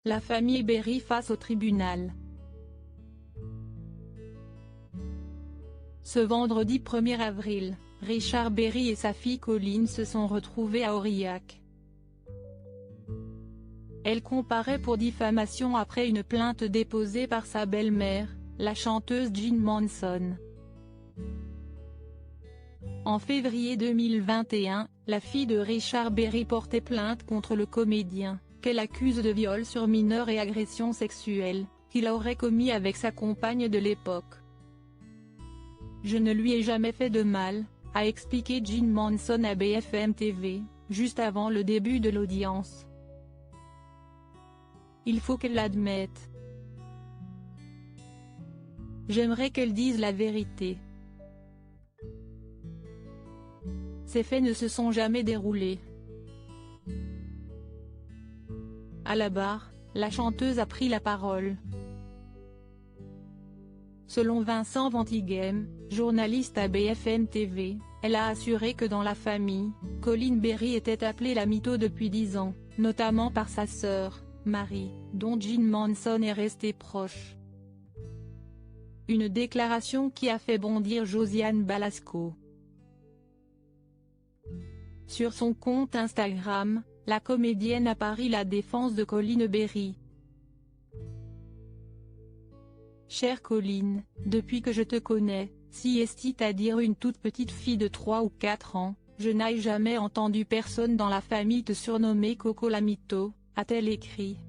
La famille Berry face au tribunal. Ce vendredi 1er avril, Richard Berry et sa fille Colline se sont retrouvés à Aurillac. Elle comparaît pour diffamation après une plainte déposée par sa belle-mère, la chanteuse Jean Manson. En février 2021, la fille de Richard Berry portait plainte contre le comédien, qu'elle accuse de viol sur mineur et agression sexuelle, qu'il aurait commis avec sa compagne de l'époque. « Je ne lui ai jamais fait de mal », a expliqué Jean Manson à BFM TV, juste avant le début de l'audience. Il faut qu'elle l'admette. J'aimerais qu'elle dise la vérité. Ces faits ne se sont jamais déroulés. À la barre, la chanteuse a pris la parole. Selon Vincent Ventighem, journaliste à BFM TV, elle a assuré que dans la famille, Colline Berry était appelée la mytho depuis 10 ans, notamment par sa sœur, Marie, dont Jean Manson est resté proche. Une déclaration qui a fait bondir Josiane Balasco. Sur son compte Instagram, la comédienne a pari la défense de Colline Berry. Chère Colline, depuis que je te connais, si c'est-à-dire une toute petite fille de 3 ou 4 ans, je n'ai jamais entendu personne dans la famille te surnommer Coco la mytho, a-t-elle écrit.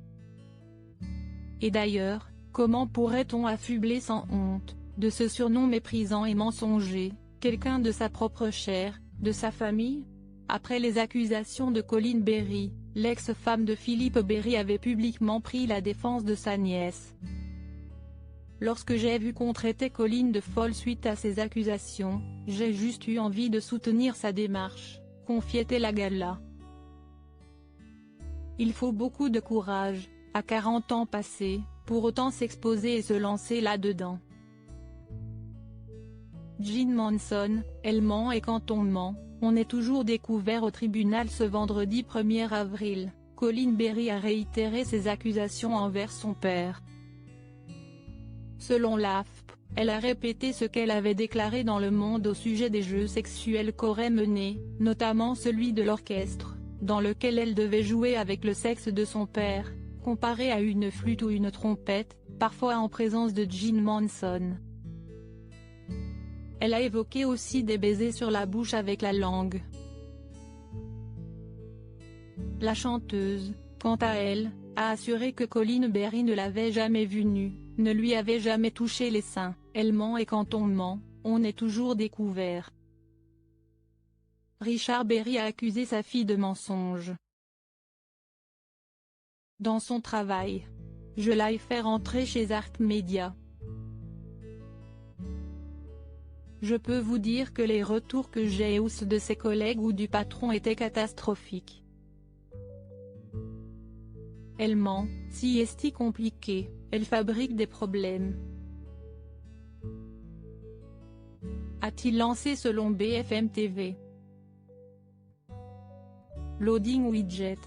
Et d'ailleurs, comment pourrait-on affubler sans honte, de ce surnom méprisant et mensonger, quelqu'un de sa propre chair, de sa famille? Après les accusations de Colline Berry, l'ex-femme de Philippe Berry avait publiquement pris la défense de sa nièce. Lorsque j'ai vu qu'on traitait Colline de folle suite à ces accusations, j'ai juste eu envie de soutenir sa démarche, confiait-elle à Gala. Il faut beaucoup de courage, à 40 ans passés, pour autant s'exposer et se lancer là-dedans. Jean Manson, elle ment et quand on ment, on est toujours découvert au tribunal. Ce vendredi 1er avril, Colline Berry a réitéré ses accusations envers son père. Selon l'AFP, elle a répété ce qu'elle avait déclaré dans Le Monde au sujet des jeux sexuels qu'aurait menés, notamment celui de l'orchestre, dans lequel elle devait jouer avec le sexe de son père, comparé à une flûte ou une trompette, parfois en présence de Jean Manson. Elle a évoqué aussi des baisers sur la bouche avec la langue. La chanteuse, quant à elle, a assuré que Colline Berry ne l'avait jamais vue nue, ne lui avait jamais touché les seins. Elle ment et quand on ment, on est toujours découvert. Richard Berry a accusé sa fille de mensonge. Dans son travail. Je l'ai fait rentrer chez Art Media. Je peux vous dire que les retours que j'ai eus de ses collègues ou du patron étaient catastrophiques. Elle ment, si est compliqué, elle fabrique des problèmes. A-t-il lancé selon BFM TV. Loading widget.